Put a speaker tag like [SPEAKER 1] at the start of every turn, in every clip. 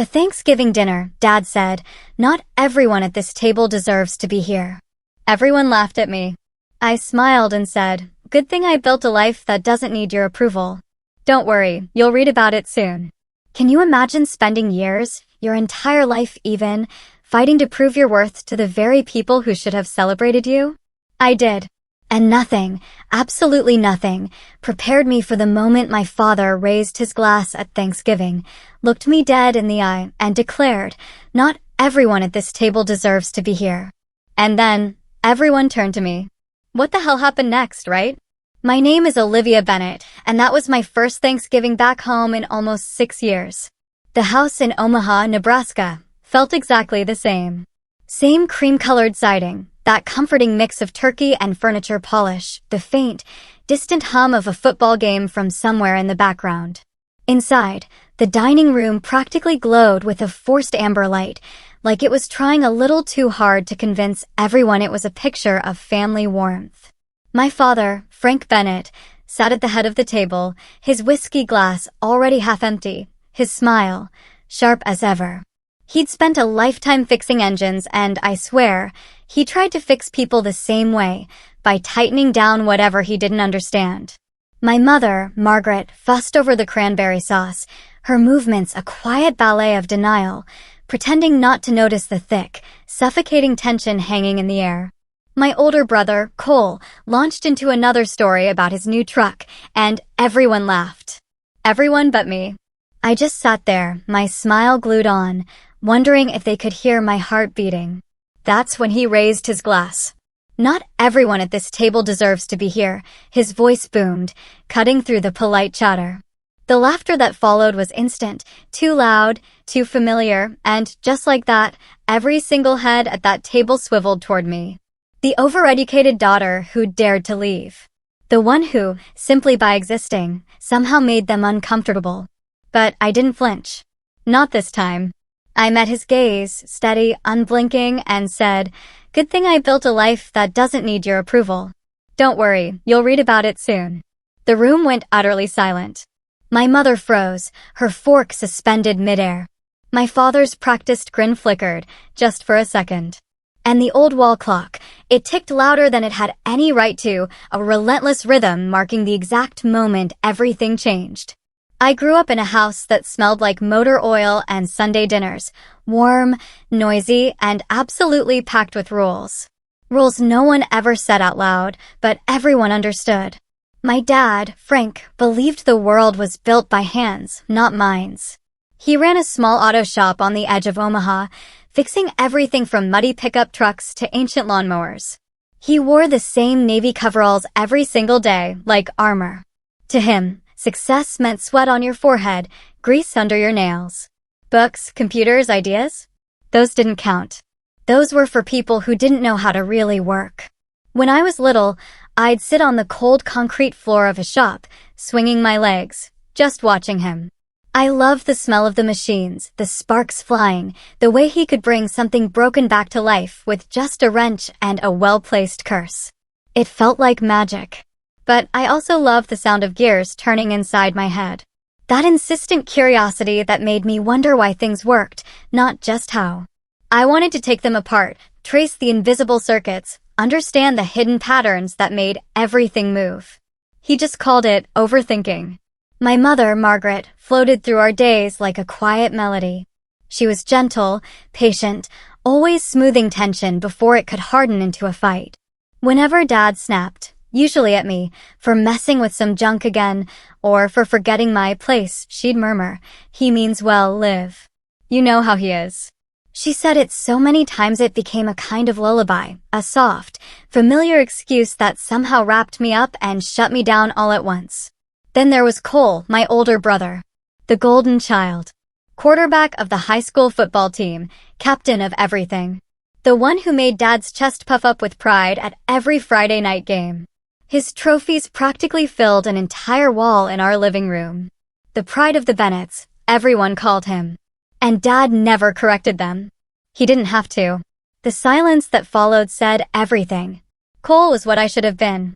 [SPEAKER 1] a Thanksgiving dinner, Dad said, "Not everyone at this table deserves to be here." Everyone laughed at me. I smiled and said, "Good thing I built a life that doesn't need your approval." "Don't worry, you'll read about it soon." Can you imagine spending years, your entire life even, fighting to prove your worth to the very people who should have celebrated you? I did. And nothing, absolutely nothing, prepared me for the moment my father raised his glass at Thanksgiving, looked me dead in the eye, and declared, "Not everyone at this table deserves to be here." And then, everyone turned to me. What the hell happened next, right? My name is Olivia Bennett, and that was my first Thanksgiving back home in almost 6 years. The house in Omaha, Nebraska, felt exactly the same. Same cream-colored siding, that comforting mix of turkey and furniture polish, the faint, distant hum of a football game from somewhere in the background. Inside, the dining room practically glowed with a forced amber light, like it was trying a little too hard to convince everyone it was a picture of family warmth. My father, Frank Bennett, sat at the head of the table, his whiskey glass already half empty, his smile sharp as ever. He'd spent a lifetime fixing engines, and I swear, he tried to fix people the same way, by tightening down whatever he didn't understand. My mother, Margaret, fussed over the cranberry sauce, her movements a quiet ballet of denial, pretending not to notice the thick, suffocating tension hanging in the air. My older brother, Cole, launched into another story about his new truck, and everyone laughed. Everyone but me. I just sat there, my smile glued on, wondering if they could hear my heart beating. That's when he raised his glass. "Not everyone at this table deserves to be here," his voice boomed, cutting through the polite chatter. The laughter that followed was instant, too loud, too familiar, and just like that, every single head at that table swiveled toward me. The overeducated daughter who dared to leave. The one who, simply by existing, somehow made them uncomfortable. But I didn't flinch. Not this time. I met his gaze, steady, unblinking, and said, "Good thing I built a life that doesn't need your approval." "Don't worry, you'll read about it soon." The room went utterly silent. My mother froze, her fork suspended midair. My father's practiced grin flickered, just for a second. And the old wall clock, it ticked louder than it had any right to, a relentless rhythm marking the exact moment everything changed. I grew up in a house that smelled like motor oil and Sunday dinners, warm, noisy, and absolutely packed with rules. Rules no one ever said out loud, but everyone understood. My dad, Frank, believed the world was built by hands, not minds. He ran a small auto shop on the edge of Omaha, fixing everything from muddy pickup trucks to ancient lawnmowers. He wore the same navy coveralls every single day, like armor. To him, success meant sweat on your forehead, grease under your nails. Books, computers, ideas? Those didn't count. Those were for people who didn't know how to really work. When I was little, I'd sit on the cold concrete floor of a shop, swinging my legs, just watching him. I loved the smell of the machines, the sparks flying, the way he could bring something broken back to life with just a wrench and a well-placed curse. It felt like magic. But I also loved the sound of gears turning inside my head. That insistent curiosity that made me wonder why things worked, not just how. I wanted to take them apart, trace the invisible circuits, understand the hidden patterns that made everything move. He just called it overthinking. My mother, Margaret, floated through our days like a quiet melody. She was gentle, patient, always smoothing tension before it could harden into a fight. Whenever Dad snapped, usually at me, for messing with some junk again, or for forgetting my place, she'd murmur, "He means well, Liv. You know how he is." She said it so many times it became a kind of lullaby, a soft, familiar excuse that somehow wrapped me up and shut me down all at once. Then there was Cole, my older brother. The golden child. Quarterback of the high school football team, captain of everything. The one who made Dad's chest puff up with pride at every Friday night game. His trophies practically filled an entire wall in our living room. The pride of the Bennetts, everyone called him. And Dad never corrected them. He didn't have to. The silence that followed said everything. Cole was what I should have been.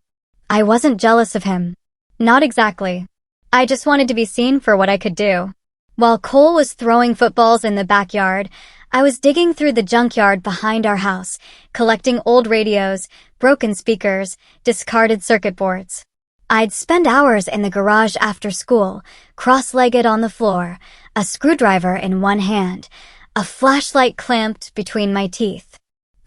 [SPEAKER 1] I wasn't jealous of him. Not exactly. I just wanted to be seen for what I could do. While Cole was throwing footballs in the backyard, I was digging through the junkyard behind our house, collecting old radios, broken speakers, discarded circuit boards. I'd spend hours in the garage after school, cross-legged on the floor, a screwdriver in one hand, a flashlight clamped between my teeth.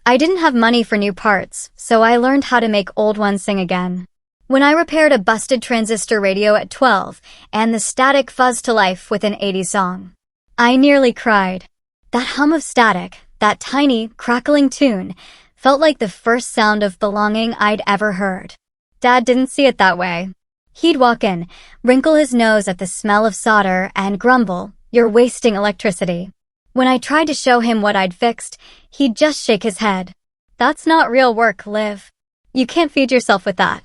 [SPEAKER 1] I didn't have money for new parts, so I learned how to make old ones sing again. When I repaired a busted transistor radio at 12 and the static fuzzed to life with an 80s song, I nearly cried. That hum of static, that tiny, crackling tune, felt like the first sound of belonging I'd ever heard. Dad didn't see it that way. He'd walk in, wrinkle his nose at the smell of solder, and grumble, "You're wasting electricity." When I tried to show him what I'd fixed, he'd just shake his head. "That's not real work, Liv. You can't feed yourself with that."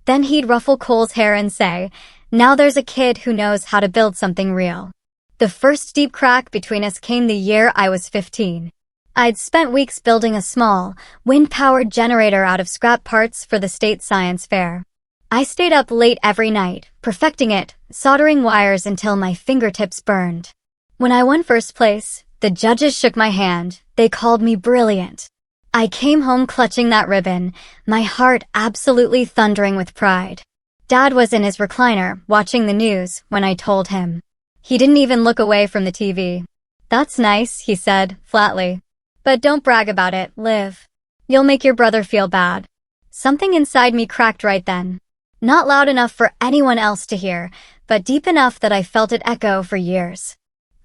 [SPEAKER 1] Then he'd ruffle Cole's hair and say, "Now there's a kid who knows how to build something real." The first deep crack between us came the year I was 15. I'd spent weeks building a small, wind-powered generator out of scrap parts for the state science fair. I stayed up late every night, perfecting it, soldering wires until my fingertips burned. When I won first place, the judges shook my hand. They called me brilliant. I came home clutching that ribbon, my heart absolutely thundering with pride. Dad was in his recliner, watching the news, when I told him. He didn't even look away from the TV. "That's nice," he said, flatly. "But don't brag about it, Liv. You'll make your brother feel bad." Something inside me cracked right then. Not loud enough for anyone else to hear, but deep enough that I felt it echo for years.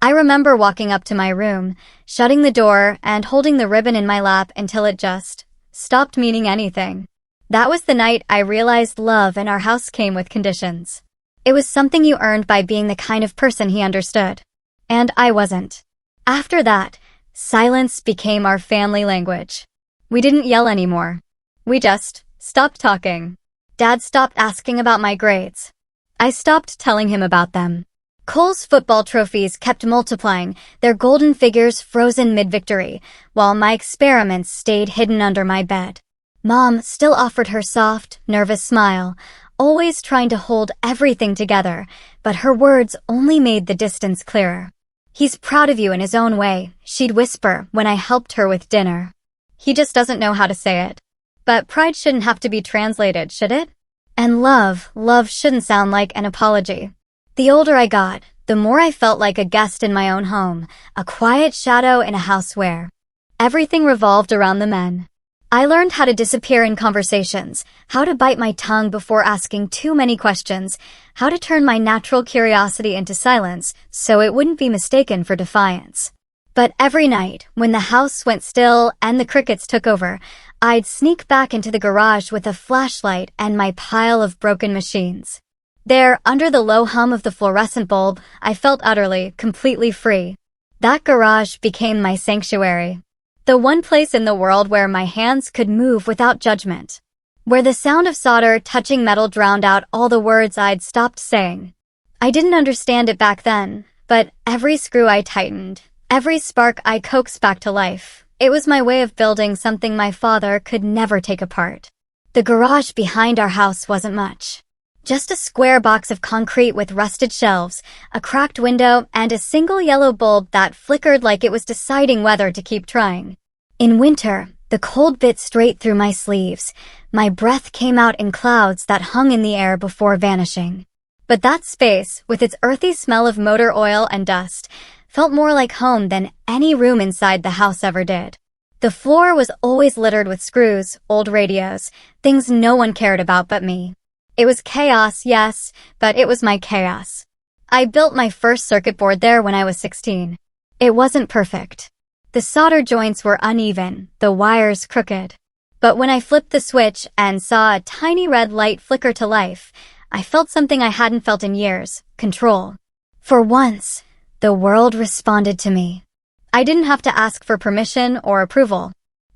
[SPEAKER 1] I remember walking up to my room, shutting the door, and holding the ribbon in my lap until it just stopped meaning anything. That was the night I realized love in our house came with conditions. It was something you earned by being the kind of person he understood. And I wasn't. After that, silence became our family language. We didn't yell anymore. We just stopped talking. Dad stopped asking about my grades. I stopped telling him about them. Cole's football trophies kept multiplying, their golden figures frozen mid-victory, while my experiments stayed hidden under my bed. Mom still offered her soft, nervous smile, always trying to hold everything together, but her words only made the distance clearer. "He's proud of you in his own way," she'd whisper when I helped her with dinner. "He just doesn't know how to say it." But pride shouldn't have to be translated, should it? And love shouldn't sound like an apology. The older I got, the more I felt like a guest in my own home, a quiet shadow in a house where everything revolved around the men. I learned how to disappear in conversations, how to bite my tongue before asking too many questions, how to turn my natural curiosity into silence so it wouldn't be mistaken for defiance. But every night, when the house went still and the crickets took over, I'd sneak back into the garage with a flashlight and my pile of broken machines. There, under the low hum of the fluorescent bulb, I felt utterly, completely free. That garage became my sanctuary. The one place in the world where my hands could move without judgment. Where the sound of solder touching metal drowned out all the words I'd stopped saying. I didn't understand it back then, but every screw I tightened, every spark I coaxed back to life, it was my way of building something my father could never take apart. The garage behind our house wasn't much. Just a square box of concrete with rusted shelves, a cracked window, and a single yellow bulb that flickered like it was deciding whether to keep trying. In winter, the cold bit straight through my sleeves. My breath came out in clouds that hung in the air before vanishing. But that space, with its earthy smell of motor oil and dust, felt more like home than any room inside the house ever did. The floor was always littered with screws, old radios, things no one cared about but me. It was chaos, yes, but it was my chaos. I built my first circuit board there when I was 16. It wasn't perfect. The solder joints were uneven, the wires crooked. But when I flipped the switch and saw a tiny red light flicker to life, I felt something I hadn't felt in years, control. For once, the world responded to me. I didn't have to ask for permission or approval.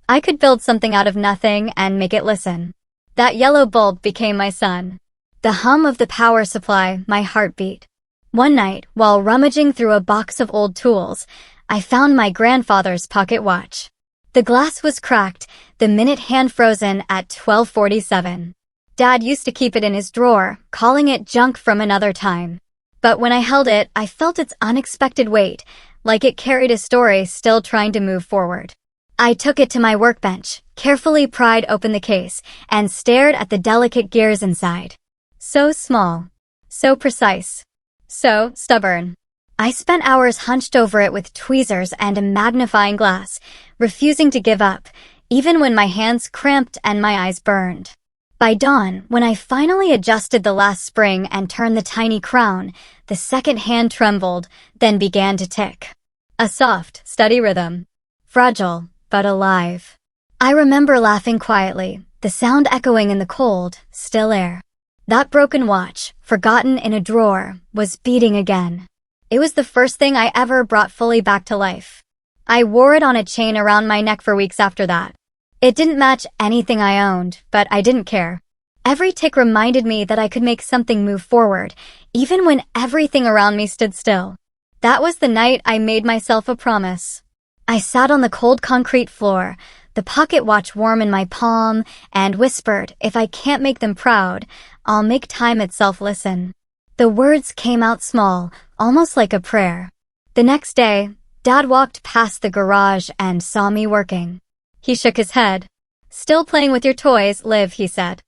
[SPEAKER 1] I could build something out of nothing and make it listen. That yellow bulb became my sun. The hum of the power supply, my heartbeat. One night, while rummaging through a box of old tools, I found my grandfather's pocket watch. The glass was cracked, the minute hand frozen at 12:47. Dad used to keep it in his drawer, calling it junk from another time. But when I held it, I felt its unexpected weight, like it carried a story still trying to move forward. I took it to my workbench, carefully pried open the case, and stared at the delicate gears inside. So small, so precise, so stubborn. I spent hours hunched over it with tweezers and a magnifying glass, refusing to give up, even when my hands cramped and my eyes burned. By dawn, when I finally adjusted the last spring and turned the tiny crown, the second hand trembled, then began to tick. A soft, steady rhythm. Fragile, but alive. I remember laughing quietly, the sound echoing in the cold, still air. That broken watch, forgotten in a drawer, was beating again. It was the first thing I ever brought fully back to life. I wore it on a chain around my neck for weeks after that. It didn't match anything I owned, but I didn't care. Every tick reminded me that I could make something move forward, even when everything around me stood still. That was the night I made myself a promise. I sat on the cold concrete floor, the pocket watch warm in my palm, and whispered, if I can't make them proud, I'll make time itself listen. The words came out small, almost like a prayer. The next day, Dad walked past the garage and saw me working. He shook his head. Still playing with your toys, Liv, he said.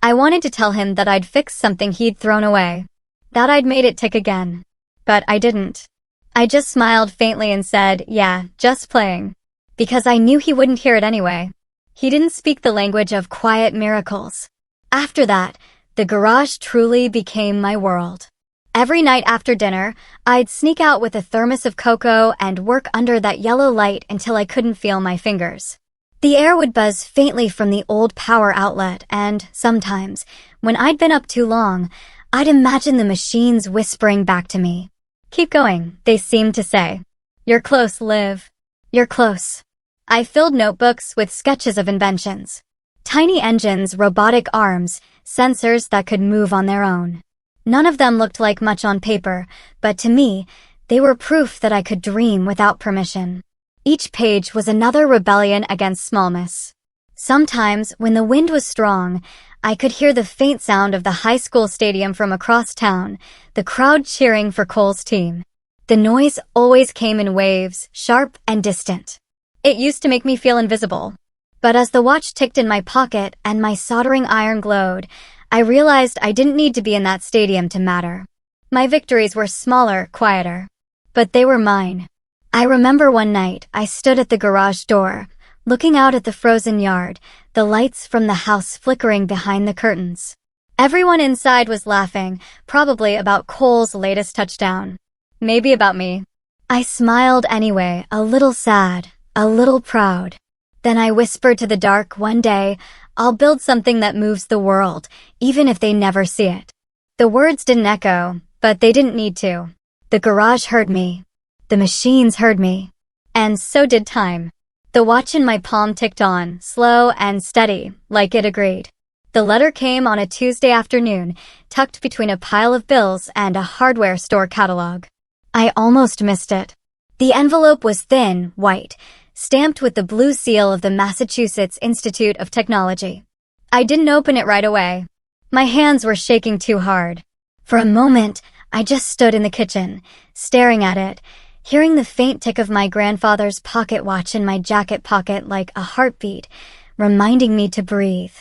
[SPEAKER 1] I wanted to tell him that I'd fixed something he'd thrown away. That I'd made it tick again. But I didn't. I just smiled faintly and said, yeah, just playing. Because I knew he wouldn't hear it anyway. He didn't speak the language of quiet miracles. After that, the garage truly became my world. Every night after dinner, I'd sneak out with a thermos of cocoa and work under that yellow light until I couldn't feel my fingers. The air would buzz faintly from the old power outlet, and sometimes, when I'd been up too long, I'd imagine the machines whispering back to me. Keep going, they seemed to say. You're close, Liv. You're close. I filled notebooks with sketches of inventions. Tiny engines, robotic arms, sensors that could move on their own. None of them looked like much on paper, but to me, they were proof that I could dream without permission. Each page was another rebellion against smallness. Sometimes, when the wind was strong, I could hear the faint sound of the high school stadium from across town, the crowd cheering for Cole's team. The noise always came in waves, sharp and distant. It used to make me feel invisible. But as the watch ticked in my pocket and my soldering iron glowed, I realized I didn't need to be in that stadium to matter. My victories were smaller, quieter. But they were mine. I remember one night I stood at the garage door, looking out at the frozen yard, the lights from the house flickering behind the curtains. Everyone inside was laughing, probably about Cole's latest touchdown. Maybe about me. I smiled anyway, a little sad, a little proud. Then I whispered to the dark, one day, I'll build something that moves the world, even if they never see it. The words didn't echo, but they didn't need to. The garage heard me. The machines heard me. And so did time. The watch in my palm ticked on, slow and steady, like it agreed. The letter came on a Tuesday afternoon, tucked between a pile of bills and a hardware store catalog. I almost missed it. The envelope was thin, white, stamped with the blue seal of the Massachusetts Institute of Technology. I didn't open it right away. My hands were shaking too hard. For a moment, I just stood in the kitchen, staring at it, hearing the faint tick of my grandfather's pocket watch in my jacket pocket like a heartbeat, reminding me to breathe.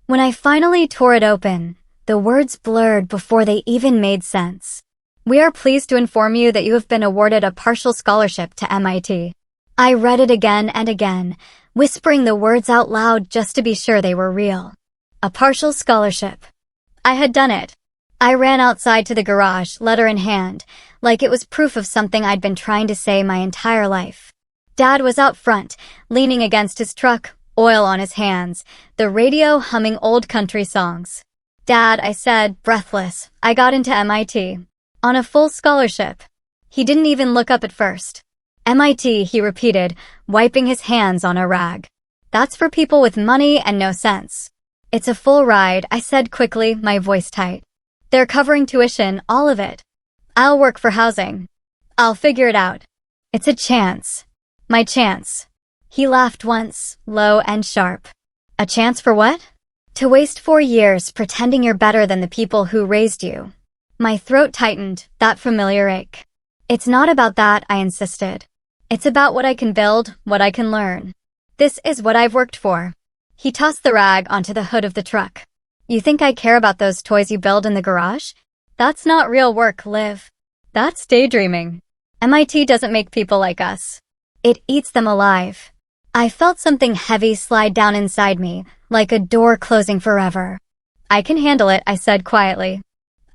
[SPEAKER 1] When I finally tore it open, the words blurred before they even made sense. We are pleased to inform you that you have been awarded a partial scholarship to MIT. I read it again and again, whispering the words out loud just to be sure they were real. A partial scholarship. I had done it. I ran outside to the garage, letter in hand, like it was proof of something I'd been trying to say my entire life. Dad was out front, leaning against his truck, oil on his hands, the radio humming old country songs. Dad, I said, breathless, I got into MIT. On a full scholarship. He didn't even look up at first. MIT, he repeated, wiping his hands on a rag. That's for people with money and no sense. It's a full ride, I said quickly, my voice tight. They're covering tuition, all of it. I'll work for housing. I'll figure it out. It's a chance. My chance. He laughed once, low and sharp. A chance for what? To waste 4 years pretending you're better than the people who raised you. My throat tightened, that familiar ache. It's not about that, I insisted. It's about what I can build, what I can learn. This is what I've worked for. He tossed the rag onto the hood of the truck. You think I care about those toys you build in the garage? That's not real work, Liv. That's daydreaming. MIT doesn't make people like us. It eats them alive. I felt something heavy slide down inside me, like a door closing forever. I can handle it, I said quietly.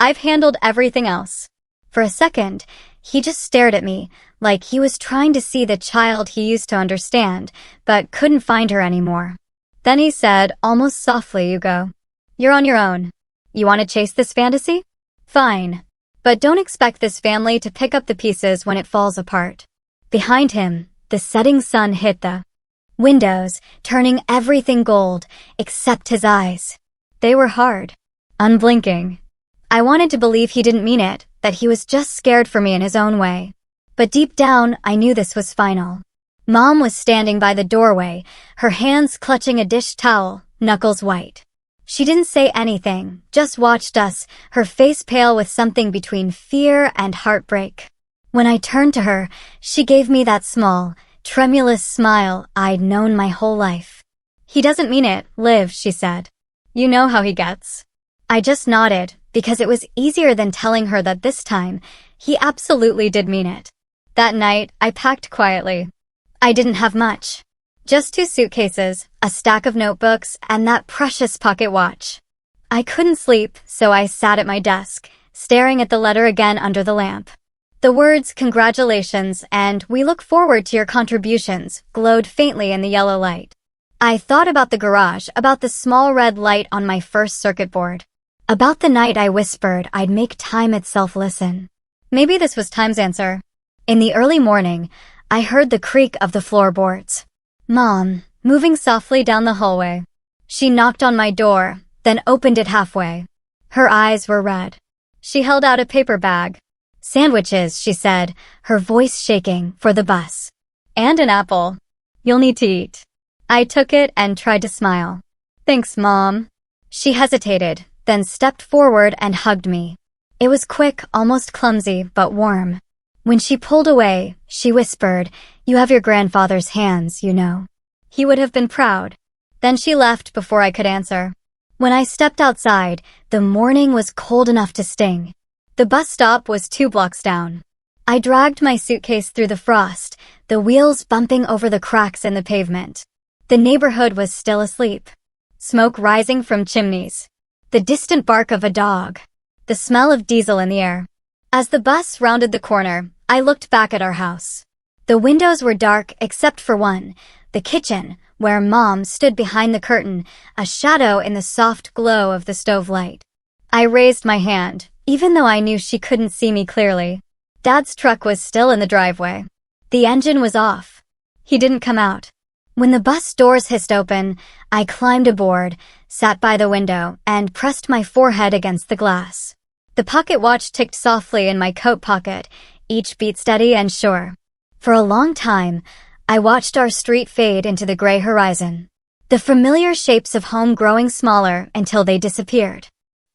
[SPEAKER 1] I've handled everything else. For a second, he just stared at me, like he was trying to see the child he used to understand, but couldn't find her anymore. Then he said, almost softly, Hugo, you're on your own. You want to chase this fantasy? Fine. But don't expect this family to pick up the pieces when it falls apart. Behind him, the setting sun hit the windows, turning everything gold, except his eyes. They were hard, unblinking. I wanted to believe he didn't mean it, that he was just scared for me in his own way. But deep down, I knew this was final. Mom was standing by the doorway, her hands clutching a dish towel, knuckles white. She didn't say anything, just watched us, her face pale with something between fear and heartbreak. When I turned to her, she gave me that small, tremulous smile I'd known my whole life. He doesn't mean it, Liv, she said. You know how he gets. I just nodded, because it was easier than telling her that this time, he absolutely did mean it. That night, I packed quietly. I didn't have much. Just 2 suitcases, a stack of notebooks, and that precious pocket watch. I couldn't sleep, so I sat at my desk, staring at the letter again under the lamp. The words, congratulations, and we look forward to your contributions, glowed faintly in the yellow light. I thought about the garage, about the small red light on my first circuit board. About the night I whispered I'd make time itself listen. Maybe this was time's answer. In the early morning, I heard the creak of the floorboards. Mom, moving softly down the hallway. She knocked on my door, then opened it halfway. Her eyes were red. She held out a paper bag. Sandwiches, she said, her voice shaking, for the bus. And an apple. You'll need to eat. I took it and tried to smile. Thanks, Mom. She hesitated, then stepped forward and hugged me. It was quick, almost clumsy, but warm. When she pulled away, she whispered, you have your grandfather's hands, you know. He would have been proud. Then she left before I could answer. When I stepped outside, the morning was cold enough to sting. The bus stop was 2 blocks down. I dragged my suitcase through the frost, the wheels bumping over the cracks in the pavement. The neighborhood was still asleep. Smoke rising from chimneys. The distant bark of a dog. The smell of diesel in the air. As the bus rounded the corner, I looked back at our house. The windows were dark except for one, the kitchen, where Mom stood behind the curtain, a shadow in the soft glow of the stove light. I raised my hand, even though I knew she couldn't see me clearly. Dad's truck was still in the driveway. The engine was off. He didn't come out. When the bus doors hissed open, I climbed aboard, sat by the window, and pressed my forehead against the glass. The pocket watch ticked softly in my coat pocket, each beat steady and sure. For a long time, I watched our street fade into the gray horizon. The familiar shapes of home growing smaller until they disappeared.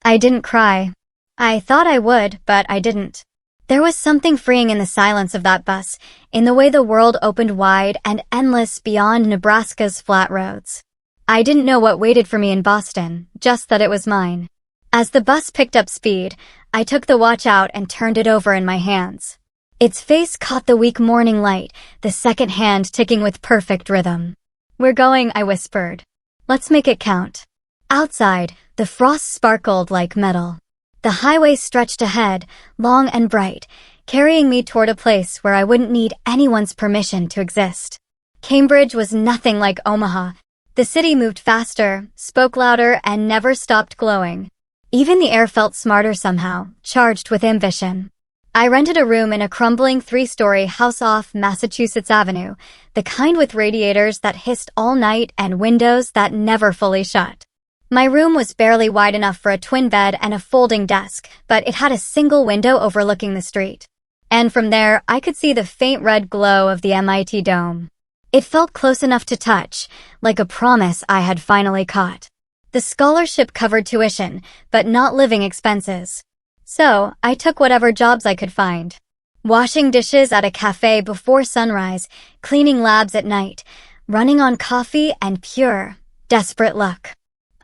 [SPEAKER 1] I didn't cry. I thought I would, but I didn't. There was something freeing in the silence of that bus, in the way the world opened wide and endless beyond Nebraska's flat roads. I didn't know what waited for me in Boston, just that it was mine. As the bus picked up speed, I took the watch out and turned it over in my hands. Its face caught the weak morning light, the second hand ticking with perfect rhythm. We're going, I whispered. Let's make it count. Outside, the frost sparkled like metal. The highway stretched ahead, long and bright, carrying me toward a place where I wouldn't need anyone's permission to exist. Cambridge was nothing like Omaha. The city moved faster, spoke louder, and never stopped glowing. Even the air felt smarter somehow, charged with ambition. I rented a room in a crumbling 3-story house off Massachusetts Avenue, the kind with radiators that hissed all night and windows that never fully shut. My room was barely wide enough for a twin bed and a folding desk, but it had a single window overlooking the street. And from there, I could see the faint red glow of the MIT dome. It felt close enough to touch, like a promise I had finally caught. The scholarship covered tuition, but not living expenses. So, I took whatever jobs I could find. Washing dishes at a cafe before sunrise, cleaning labs at night, running on coffee and pure, desperate luck.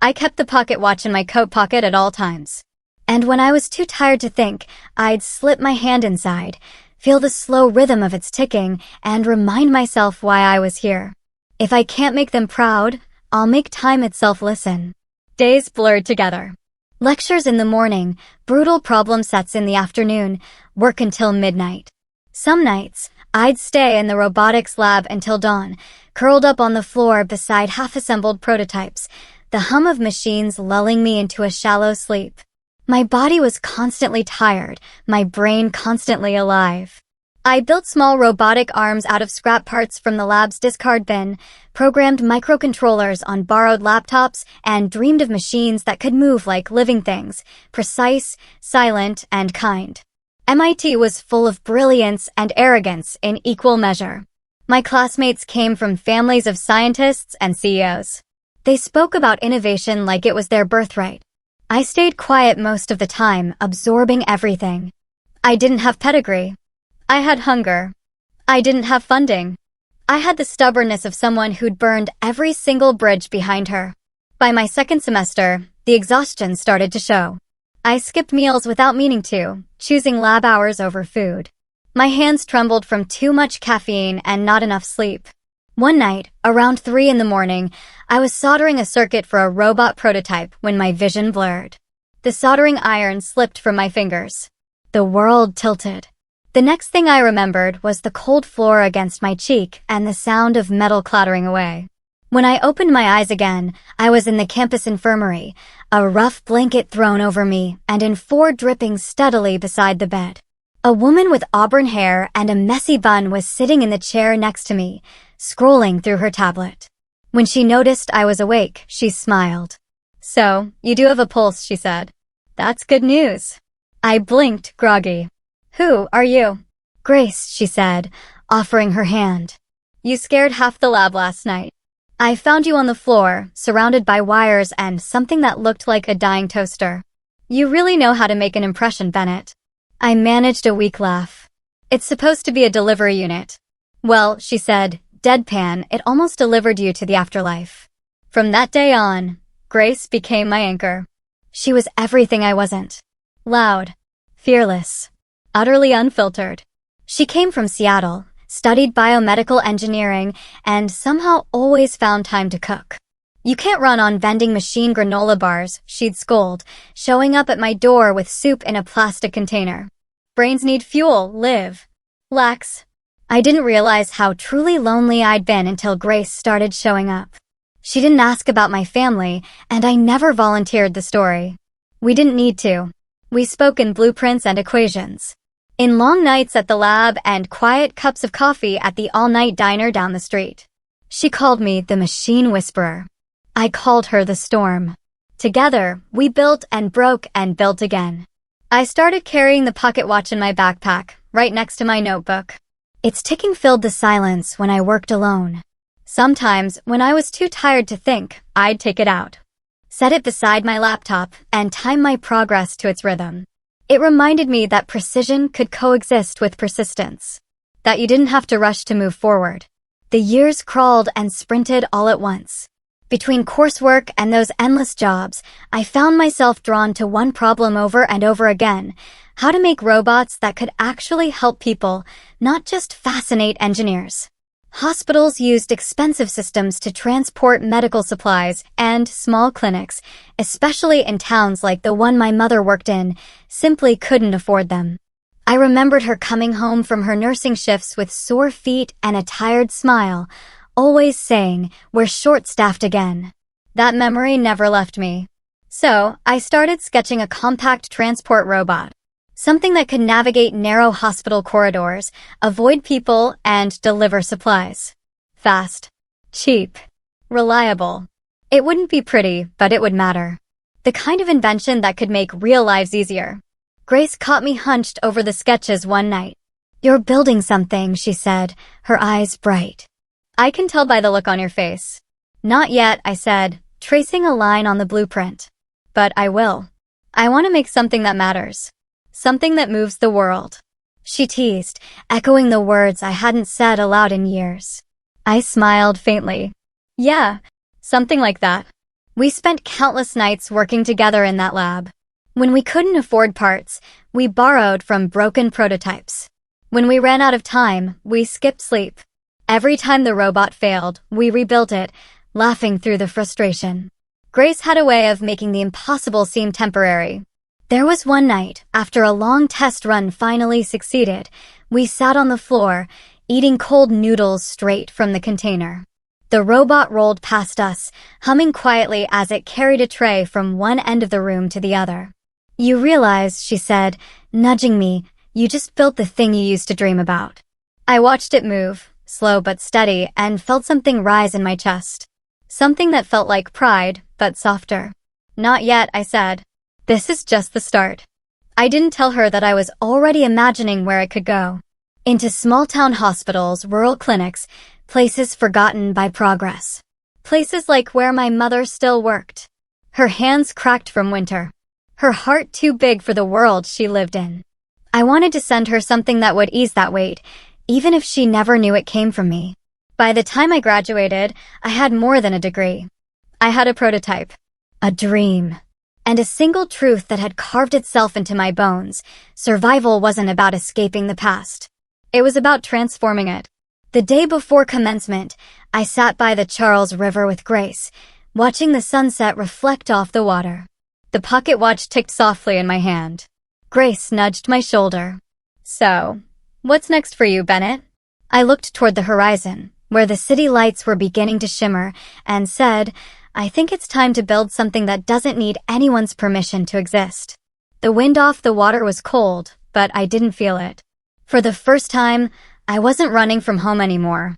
[SPEAKER 1] I kept the pocket watch in my coat pocket at all times. And when I was too tired to think, I'd slip my hand inside, feel the slow rhythm of its ticking, and remind myself why I was here. If I can't make them proud, I'll make time itself listen. Days blurred together. Lectures in the morning, brutal problem sets in the afternoon, work until midnight. Some nights, I'd stay in the robotics lab until dawn, curled up on the floor beside half-assembled prototypes, the hum of machines lulling me into a shallow sleep. My body was constantly tired, my brain constantly alive. I built small robotic arms out of scrap parts from the lab's discard bin, programmed microcontrollers on borrowed laptops, and dreamed of machines that could move like living things, precise, silent, and kind. MIT was full of brilliance and arrogance in equal measure. My classmates came from families of scientists and CEOs. They spoke about innovation like it was their birthright. I stayed quiet most of the time, absorbing everything. I didn't have pedigree. I had hunger. I didn't have funding. I had the stubbornness of someone who'd burned every single bridge behind her. By my second semester, the exhaustion started to show. I skipped meals without meaning to, choosing lab hours over food. My hands trembled from too much caffeine and not enough sleep. One night, around 3 in the morning, I was soldering a circuit for a robot prototype when my vision blurred. The soldering iron slipped from my fingers. The world tilted. The next thing I remembered was the cold floor against my cheek and the sound of metal clattering away. When I opened my eyes again, I was in the campus infirmary, a rough blanket thrown over me and in 4 dripping steadily beside the bed. A woman with auburn hair and a messy bun was sitting in the chair next to me, scrolling through her tablet. When she noticed I was awake, she smiled. "So, you do have a pulse," she said. "That's good news." I blinked, groggy. "Who are you?" "Grace," she said, offering her hand. "You scared half the lab last night. I found you on the floor, surrounded by wires and something that looked like a dying toaster. You really know how to make an impression, Bennett." I managed a weak laugh. "It's supposed to be a delivery unit." "Well," she said, deadpan, "it almost delivered you to the afterlife." From that day on, Grace became my anchor. She was everything I wasn't. Loud, fearless, utterly unfiltered. She came from Seattle, studied biomedical engineering, and somehow always found time to cook. "You can't run on vending machine granola bars," she'd scold, showing up at my door with soup in a plastic container. "Brains need fuel, live. Lax." I didn't realize how truly lonely I'd been until Grace started showing up. She didn't ask about my family, and I never volunteered the story. We didn't need to. We spoke in blueprints and equations. In long nights at the lab and quiet cups of coffee at the all-night diner down the street. She called me the Machine Whisperer. I called her the Storm. Together, we built and broke and built again. I started carrying the pocket watch in my backpack, right next to my notebook. Its ticking filled the silence when I worked alone. Sometimes, when I was too tired to think, I'd take it out, set it beside my laptop, and time my progress to its rhythm. It reminded me that precision could coexist with persistence, that you didn't have to rush to move forward. The years crawled and sprinted all at once. Between coursework and those endless jobs, I found myself drawn to one problem over and over again: how to make robots that could actually help people, not just fascinate engineers. Hospitals used expensive systems to transport medical supplies, and small clinics, especially in towns like the one my mother worked in, simply couldn't afford them. I remembered her coming home from her nursing shifts with sore feet and a tired smile, always saying, "We're short-staffed again." That memory never left me. So, I started sketching a compact transport robot. Something that could navigate narrow hospital corridors, avoid people, and deliver supplies. Fast. Cheap. Reliable. It wouldn't be pretty, but it would matter. The kind of invention that could make real lives easier. Grace caught me hunched over the sketches one night. "You're building something," she said, her eyes bright. "I can tell by the look on your face." "Not yet," I said, tracing a line on the blueprint. "But I will. I want to make something that matters." Something that moves the world. She teased, echoing the words I hadn't said aloud in years. I smiled faintly. Yeah, something like that. We spent countless nights working together in that lab. When we couldn't afford parts, we borrowed from broken prototypes. When we ran out of time, we skipped sleep. Every time the robot failed, we rebuilt it, laughing through the frustration. Grace had a way of making the impossible seem temporary. There was one night, after a long test run finally succeeded, we sat on the floor, eating cold noodles straight from the container. The robot rolled past us, humming quietly as it carried a tray from one end of the room to the other. You realize, she said, nudging me, you just built the thing you used to dream about. I watched it move, slow but steady, and felt something rise in my chest. Something that felt like pride, but softer. Not yet, I said. This is just the start. I didn't tell her that I was already imagining where it could go. Into small-town hospitals, rural clinics, places forgotten by progress. Places like where my mother still worked. Her hands cracked from winter. Her heart too big for the world she lived in. I wanted to send her something that would ease that weight, even if she never knew it came from me. By the time I graduated, I had more than a degree. I had a prototype, a dream, and a single truth that had carved itself into my bones. Survival wasn't about escaping the past. It was about transforming it. The day before commencement, I sat by the Charles River with Grace, watching the sunset reflect off the water. The pocket watch ticked softly in my hand. Grace nudged my shoulder. So, what's next for you, Bennett? I looked toward the horizon, where the city lights were beginning to shimmer, and said, I think it's time to build something that doesn't need anyone's permission to exist. The wind off the water was cold, but I didn't feel it. For the first time, I wasn't running from home anymore.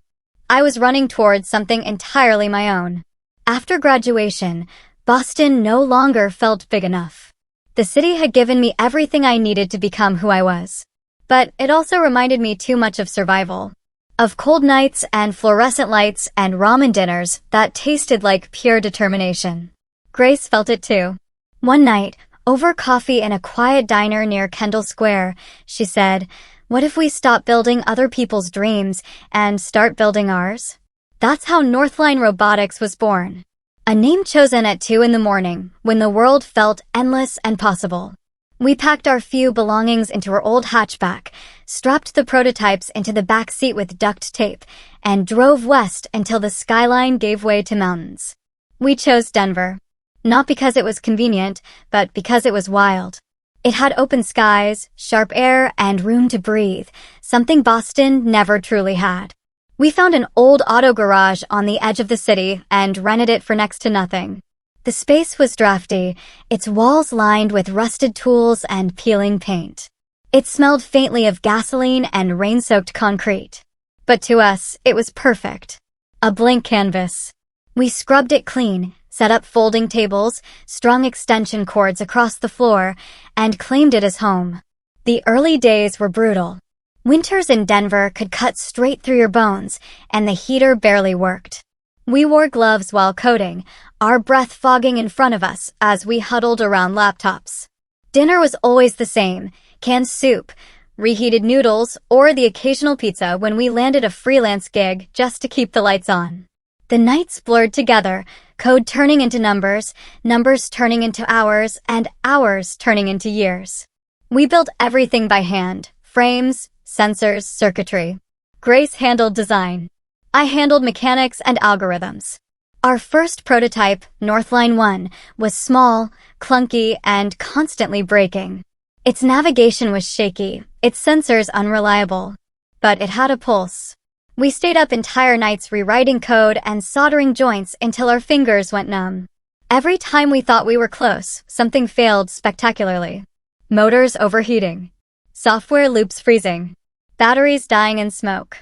[SPEAKER 1] I was running towards something entirely my own. After graduation, Boston no longer felt big enough. The city had given me everything I needed to become who I was. But it also reminded me too much of survival. Of cold nights and fluorescent lights and ramen dinners that tasted like pure determination. Grace felt it too. One night, over coffee in a quiet diner near Kendall Square, she said, what if we stop building other people's dreams and start building ours? That's how Northline Robotics was born. A name chosen at 2 a.m, when the world felt endless and possible. We packed our few belongings into our old hatchback, strapped the prototypes into the back seat with duct tape, and drove west until the skyline gave way to mountains. We chose Denver. Not because it was convenient, but because it was wild. It had open skies, sharp air, and room to breathe, something Boston never truly had. We found an old auto garage on the edge of the city and rented it for next to nothing. The space was drafty, its walls lined with rusted tools and peeling paint. It smelled faintly of gasoline and rain-soaked concrete. But to us, it was perfect. A blank canvas. We scrubbed it clean, set up folding tables, strung extension cords across the floor, and claimed it as home. The early days were brutal. Winters in Denver could cut straight through your bones, and the heater barely worked. We wore gloves while coding, our breath fogging in front of us as we huddled around laptops. Dinner was always the same, canned soup, reheated noodles, or the occasional pizza when we landed a freelance gig just to keep the lights on. The nights blurred together, code turning into numbers, numbers turning into hours, and hours turning into years. We built everything by hand, frames, sensors, circuitry. Grace handled design. I handled mechanics and algorithms. Our first prototype, Northline 1, was small, clunky, and constantly breaking. Its navigation was shaky, its sensors unreliable. But it had a pulse. We stayed up entire nights rewriting code and soldering joints until our fingers went numb. Every time we thought we were close, something failed spectacularly. Motors overheating. Software loops freezing. Batteries dying in smoke.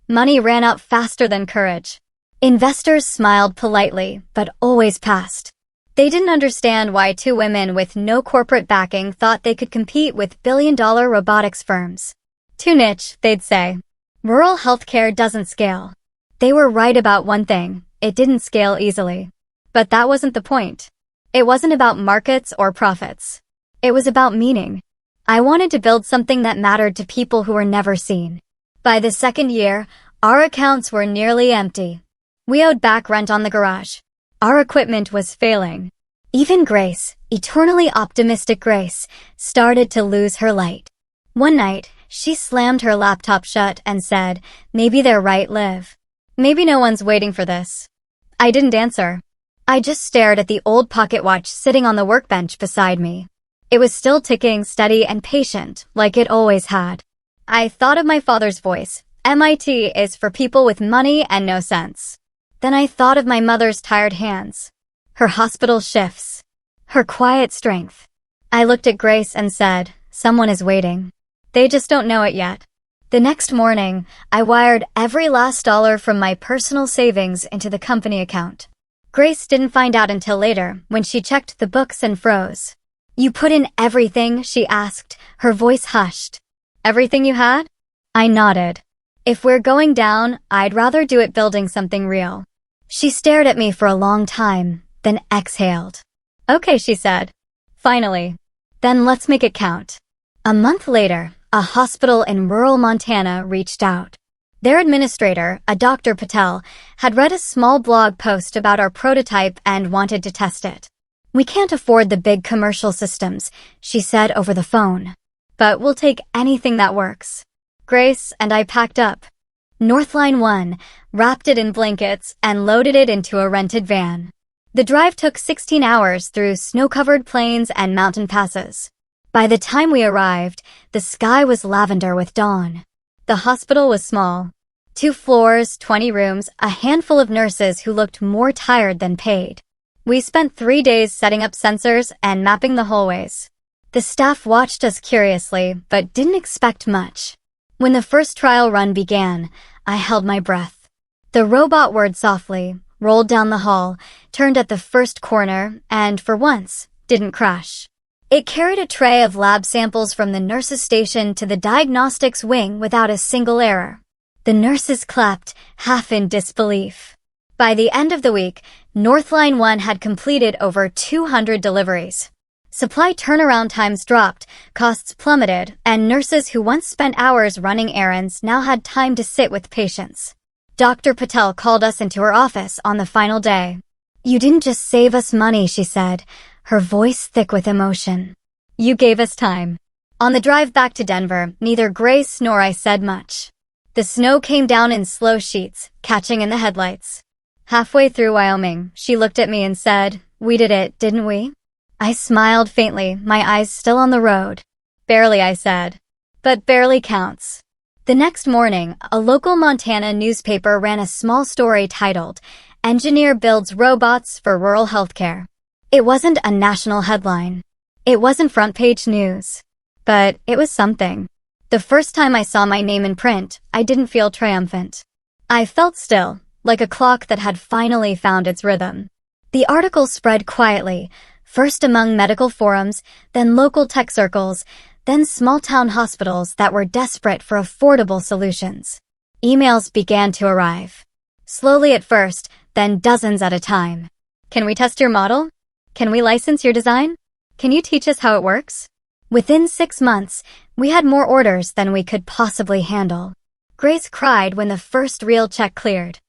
[SPEAKER 1] Money ran out faster than courage. Investors smiled politely, but always passed. They didn't understand why 2 women with no corporate backing thought they could compete with billion-dollar robotics firms. Too niche, they'd say. Rural healthcare doesn't scale. They were right about one thing, it didn't scale easily. But that wasn't the point. It wasn't about markets or profits. It was about meaning. I wanted to build something that mattered to people who were never seen. By the second year, our accounts were nearly empty. We owed back rent on the garage. Our equipment was failing. Even Grace, eternally optimistic Grace, started to lose her light. One night, she slammed her laptop shut and said, "Maybe they're right, Liv. Maybe no one's waiting for this." I didn't answer. I just stared at the old pocket watch sitting on the workbench beside me. It was still ticking, steady and patient, like it always had. I thought of my father's voice. MIT is for people with money and no sense. Then I thought of my mother's tired hands, her hospital shifts, her quiet strength. I looked at Grace and said, "Someone is waiting. They just don't know it yet." The next morning, I wired every last dollar from my personal savings into the company account. Grace didn't find out until later, when she checked the books and froze. "You put in everything?" she asked, her voice hushed. "Everything you had?" I nodded. "If we're going down, I'd rather do it building something real." She stared at me for a long time, then exhaled. "Okay," she said. "Finally. Then let's make it count." A month later, a hospital in rural Montana reached out. Their administrator, a Dr. Patel, had read a small blog post about our prototype and wanted to test it. "We can't afford the big commercial systems," she said over the phone. "But we'll take anything that works." Grace and I packed up. Northline 1, wrapped it in blankets, and loaded it into a rented van. The drive took 16 hours through snow-covered plains and mountain passes. By the time we arrived, the sky was lavender with dawn. The hospital was small. 2 floors, 20 rooms, a handful of nurses who looked more tired than paid. We spent 3 days setting up sensors and mapping the hallways. The staff watched us curiously, but didn't expect much. When the first trial run began, I held my breath. The robot whirred softly, rolled down the hall, turned at the first corner, and, for once, didn't crash. It carried a tray of lab samples from the nurses' station to the diagnostics wing without a single error. The nurses clapped, half in disbelief. By the end of the week, Northline 1 had completed over 200 deliveries. Supply turnaround times dropped, costs plummeted, and nurses who once spent hours running errands now had time to sit with patients. Dr. Patel called us into her office on the final day. "You didn't just save us money," she said, her voice thick with emotion. "You gave us time." On the drive back to Denver, neither Grace nor I said much. The snow came down in slow sheets, catching in the headlights. Halfway through Wyoming, she looked at me and said, "We did it, didn't we?" I smiled faintly, my eyes still on the road. "Barely," I said. "But barely counts." The next morning, a local Montana newspaper ran a small story titled, "Engineer Builds Robots for Rural Healthcare." It wasn't a national headline. It wasn't front-page news. But it was something. The first time I saw my name in print, I didn't feel triumphant. I felt still, like a clock that had finally found its rhythm. The article spread quietly, first among medical forums, then local tech circles, then small-town hospitals that were desperate for affordable solutions. Emails began to arrive. Slowly at first, then dozens at a time. "Can we test your model? Can we license your design? Can you teach us how it works?" Within 6 months, we had more orders than we could possibly handle. Grace cried when the first real check cleared.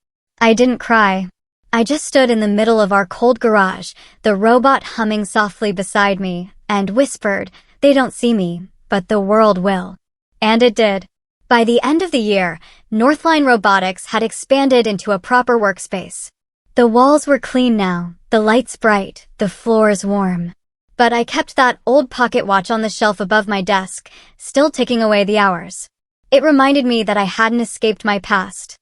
[SPEAKER 1] I didn't cry. I just stood in the middle of our cold garage, the robot humming softly beside me, and whispered, "They don't see me, but the world will." And it did. By the end of the year, Northline Robotics had expanded into a proper workspace. The walls were clean now, the lights bright, the floors warm. But I kept that old pocket watch on the shelf above my desk, still ticking away the hours. It reminded me that I hadn't escaped my past.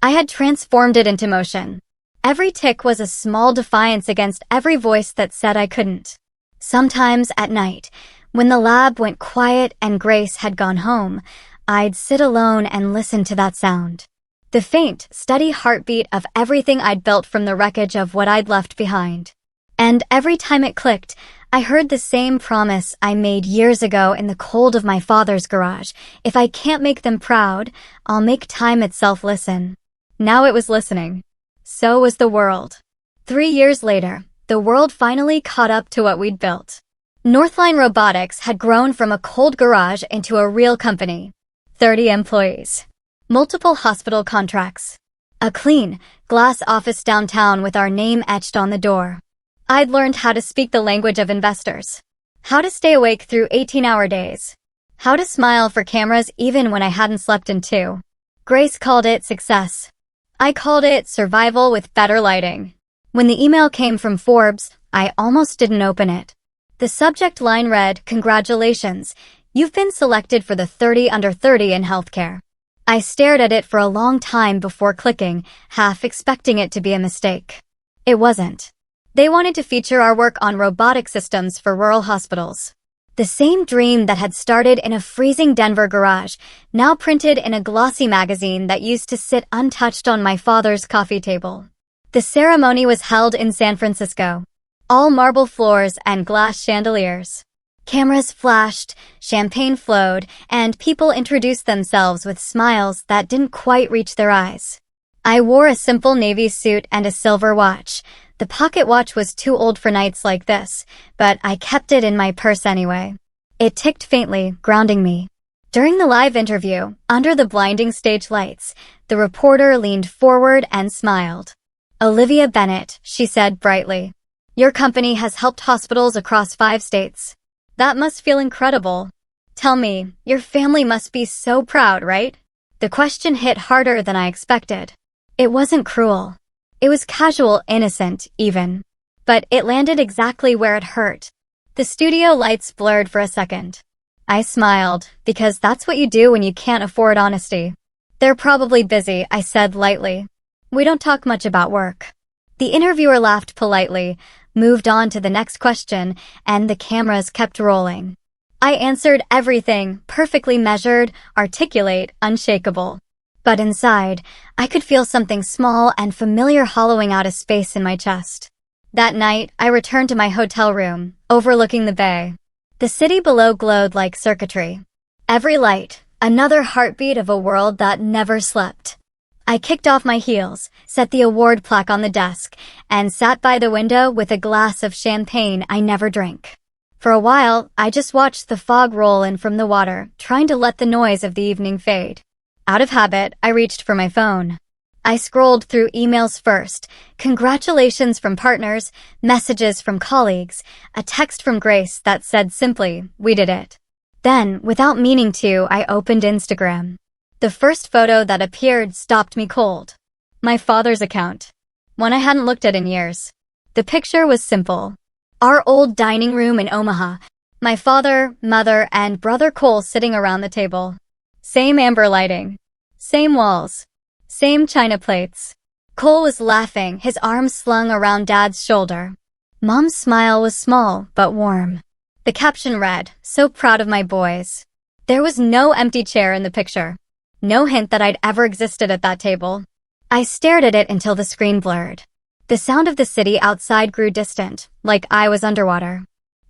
[SPEAKER 1] I had transformed it into motion. Every tick was a small defiance against every voice that said I couldn't. Sometimes at night, when the lab went quiet and Grace had gone home, I'd sit alone and listen to that sound. The faint, steady heartbeat of everything I'd built from the wreckage of what I'd left behind. And every time it clicked, I heard the same promise I made years ago in the cold of my father's garage. If I can't make them proud, I'll make time itself listen. Now it was listening. So was the world. 3 years later, the world finally caught up to what we'd built. Northline Robotics had grown from a cold garage into a real company. 30 employees. Multiple hospital contracts. A clean, glass office downtown with our name etched on the door. I'd learned how to speak the language of investors. How to stay awake through 18-hour days. How to smile for cameras even when I hadn't slept in 2. Grace called it success. I called it survival with better lighting. When the email came from Forbes, I almost didn't open it. The subject line read, "Congratulations, you've been selected for the 30 under 30 in healthcare." I stared at it for a long time before clicking, half expecting it to be a mistake. It wasn't. They wanted to feature our work on robotic systems for rural hospitals. The same dream that had started in a freezing Denver garage, now printed in a glossy magazine that used to sit untouched on my father's coffee table. The ceremony was held in San Francisco. All marble floors and glass chandeliers. Cameras flashed, champagne flowed, and people introduced themselves with smiles that didn't quite reach their eyes. I wore a simple navy suit and a silver watch. The pocket watch was too old for nights like this, but I kept it in my purse anyway. It ticked faintly, grounding me. During the live interview, under the blinding stage lights, the reporter leaned forward and smiled. "Olivia Bennett," she said brightly. "Your company has helped hospitals across 5 states. That must feel incredible. Tell me, your family must be so proud, right?" The question hit harder than I expected. It wasn't cruel. It was casual, innocent, even. But it landed exactly where it hurt. The studio lights blurred for a second. I smiled, because that's what you do when you can't afford honesty. "They're probably busy," I said lightly. "We don't talk much about work." The interviewer laughed politely, moved on to the next question, and the cameras kept rolling. I answered everything, perfectly measured, articulate, unshakable. But inside, I could feel something small and familiar hollowing out a space in my chest. That night, I returned to my hotel room, overlooking the bay. The city below glowed like circuitry. Every light, another heartbeat of a world that never slept. I kicked off my heels, set the award plaque on the desk, and sat by the window with a glass of champagne I never drank. For a while, I just watched the fog roll in from the water, trying to let the noise of the evening fade. Out of habit, I reached for my phone. I scrolled through emails first, congratulations from partners, messages from colleagues, a text from Grace that said simply, "We did it." Then, without meaning to, I opened Instagram. The first photo that appeared stopped me cold. My father's account. One I hadn't looked at in years. The picture was simple. Our old dining room in Omaha. My father, mother, and brother Cole sitting around the table. Same amber lighting. Same walls. Same china plates. Cole was laughing, his arms slung around Dad's shoulder. Mom's smile was small, but warm. The caption read, "So proud of my boys." There was no empty chair in the picture. No hint that I'd ever existed at that table. I stared at it until the screen blurred. The sound of the city outside grew distant, like I was underwater.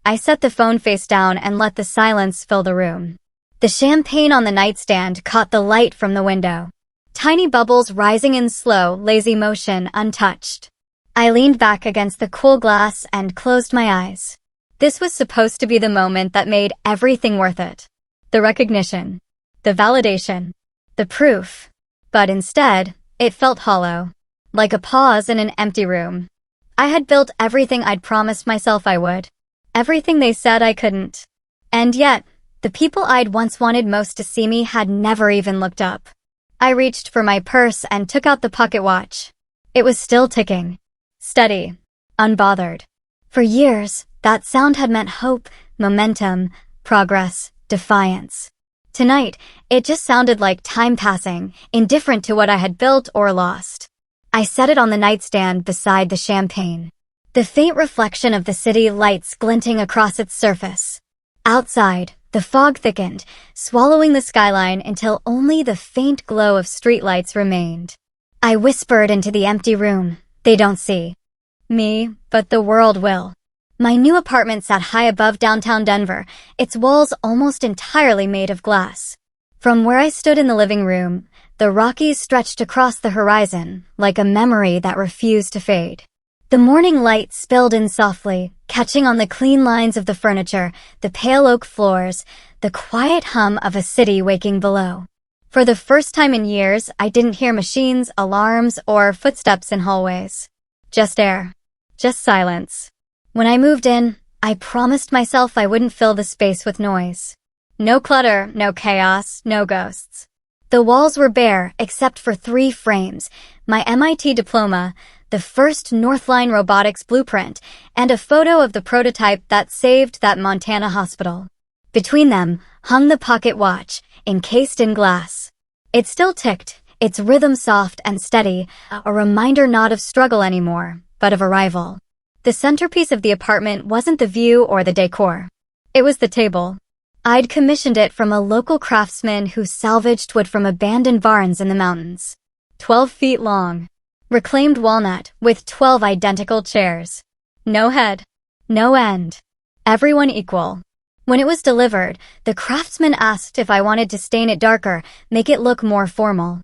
[SPEAKER 1] I set the phone face down and let the silence fill the room. The champagne on the nightstand caught the light from the window. Tiny bubbles rising in slow, lazy motion, untouched. I leaned back against the cool glass and closed my eyes. This was supposed to be the moment that made everything worth it. The recognition. The validation. The proof. But instead, it felt hollow. Like a pause in an empty room. I had built everything I'd promised myself I would. Everything they said I couldn't. And yet, the people I'd once wanted most to see me had never even looked up. I reached for my purse and took out the pocket watch. It was still ticking. Steady. Unbothered. For years, that sound had meant hope, momentum, progress, defiance. Tonight, it just sounded like time passing, indifferent to what I had built or lost. I set it on the nightstand beside the champagne. The faint reflection of the city lights glinting across its surface. Outside, the fog thickened, swallowing the skyline until only the faint glow of streetlights remained. I whispered into the empty room, "They don't see me, but the world will." My new apartment sat high above downtown Denver, its walls almost entirely made of glass. From where I stood in the living room, the Rockies stretched across the horizon, like a memory that refused to fade. The morning light spilled in softly, catching on the clean lines of the furniture, the pale oak floors, the quiet hum of a city waking below. For the first time in years, I didn't hear machines, alarms, or footsteps in hallways. Just air. Just silence. When I moved in, I promised myself I wouldn't fill the space with noise. No clutter, no chaos, no ghosts. The walls were bare except for 3 frames, my MIT diploma, the first Northline robotics blueprint, and a photo of the prototype that saved that Montana hospital. Between them hung the pocket watch, encased in glass. It still ticked, its rhythm soft and steady, a reminder not of struggle anymore, but of arrival. The centerpiece of the apartment wasn't the view or the decor. It was the table. I'd commissioned it from a local craftsman who salvaged wood from abandoned barns in the mountains. 12 feet long. Reclaimed walnut, with 12 identical chairs. No head. No end. Everyone equal. When it was delivered, the craftsman asked if I wanted to stain it darker, make it look more formal.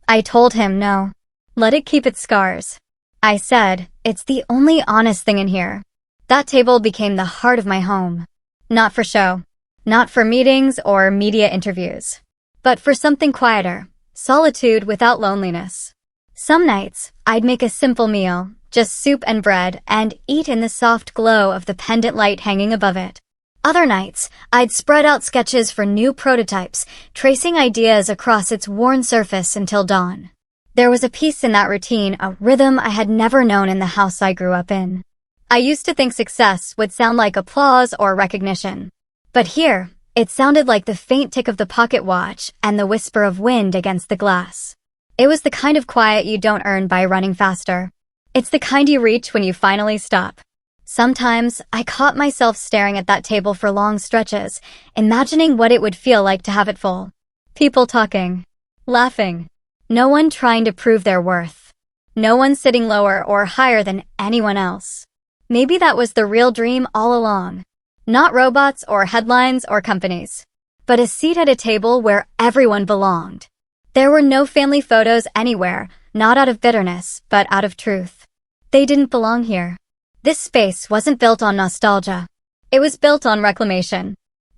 [SPEAKER 1] I told him no. Let it keep its scars. I said, it's the only honest thing in here. That table became the heart of my home. Not for show. Not for meetings or media interviews. But for something quieter. Solitude without loneliness. Some nights, I'd make a simple meal, just soup and bread, and eat in the soft glow of the pendant light hanging above it. Other nights, I'd spread out sketches for new prototypes, tracing ideas across its worn surface until dawn. There was a peace in that routine, a rhythm I had never known in the house I grew up in. I used to think success would sound like applause or recognition. But here, it sounded like the faint tick of the pocket watch and the whisper of wind against the glass. It was the kind of quiet you don't earn by running faster. It's the kind you reach when you finally stop. Sometimes, I caught myself staring at that table for long stretches, imagining what it would feel like to have it full. People talking. Laughing. No one trying to prove their worth. No one sitting lower or higher than anyone else. Maybe that was the real dream all along. Not robots or headlines or companies. But a seat at a table where everyone belonged. There were no family photos anywhere, not out of bitterness, but out of truth. They didn't belong here. This space wasn't built on nostalgia. It was built on reclamation.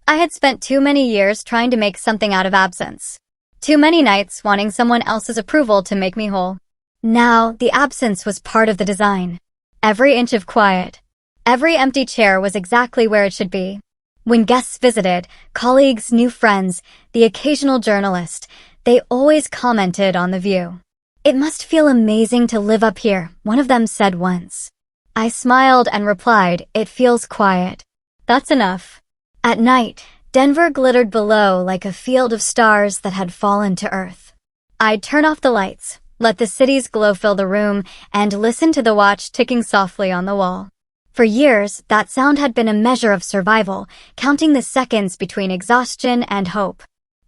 [SPEAKER 1] I had spent too many years trying to make something out of absence. Too many nights wanting someone else's approval to make me whole. Now, the absence was part of the design. Every inch of quiet. Every empty chair was exactly where it should be. When guests visited, colleagues, new friends, the occasional journalist, they always commented on the view. It must feel amazing to live up here, one of them said once. I smiled and replied, it feels quiet. That's enough. At night, Denver glittered below like a field of stars that had fallen to earth. I'd turn off the lights, let the city's glow fill the room, and listen to the watch ticking softly on the wall. For years, that sound had been a measure of survival, counting the seconds between exhaustion and hope.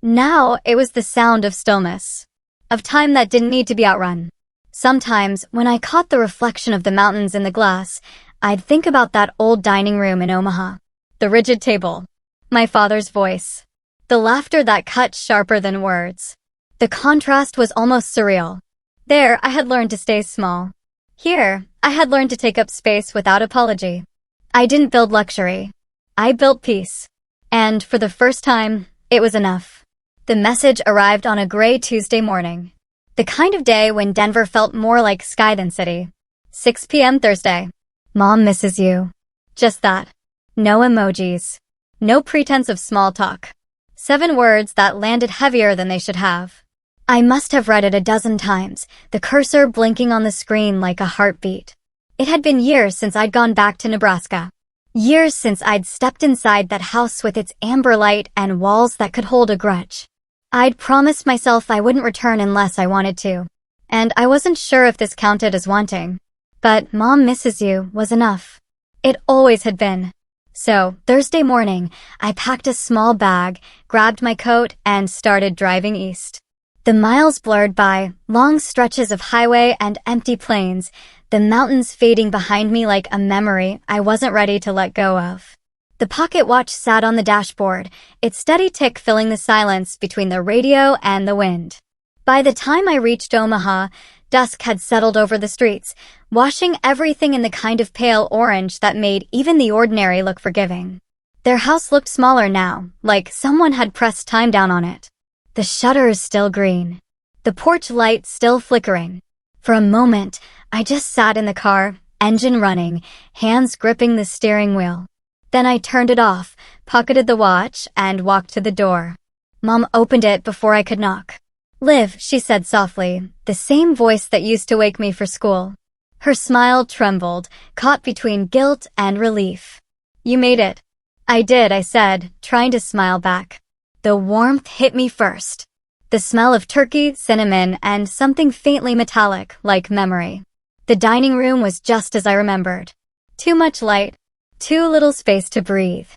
[SPEAKER 1] Now, it was the sound of stillness. Of time that didn't need to be outrun. Sometimes, when I caught the reflection of the mountains in the glass, I'd think about that old dining room in Omaha. The rigid table. My father's voice. The laughter that cut sharper than words. The contrast was almost surreal. There, I had learned to stay small. Here, I had learned to take up space without apology. I didn't build luxury. I built peace. And for the first time, it was enough. The message arrived on a gray Tuesday morning. The kind of day when Denver felt more like sky than city. 6 p.m. Thursday. Mom misses you. Just that. No emojis. No pretense of small talk. 7 words that landed heavier than they should have. I must have read it a dozen times, the cursor blinking on the screen like a heartbeat. It had been years since I'd gone back to Nebraska. Years since I'd stepped inside that house with its amber light and walls that could hold a grudge. I'd promised myself I wouldn't return unless I wanted to. And I wasn't sure if this counted as wanting. But Mom misses you was enough. It always had been. So, Thursday morning, I packed a small bag, grabbed my coat, and started driving east. The miles blurred by, long stretches of highway and empty plains, the mountains fading behind me like a memory I wasn't ready to let go of. The pocket watch sat on the dashboard, its steady tick filling the silence between the radio and the wind. By the time I reached Omaha, Dusk had settled over the streets, washing everything in the kind of pale orange that made even the ordinary look forgiving. Their house looked smaller now, like someone had pressed time down on it. The shutters still green. The porch light still flickering. For a moment, I just sat in the car, engine running, hands gripping the steering wheel. Then I turned it off, pocketed the watch, and walked to the door. Mom opened it before I could knock. "Liv," she said softly, the same voice that used to wake me for school. Her smile trembled, caught between guilt and relief. "You made it." "I did," I said, trying to smile back. The warmth hit me first. The smell of turkey, cinnamon, and something faintly metallic, like memory. The dining room was just as I remembered. Too much light, too little space to breathe.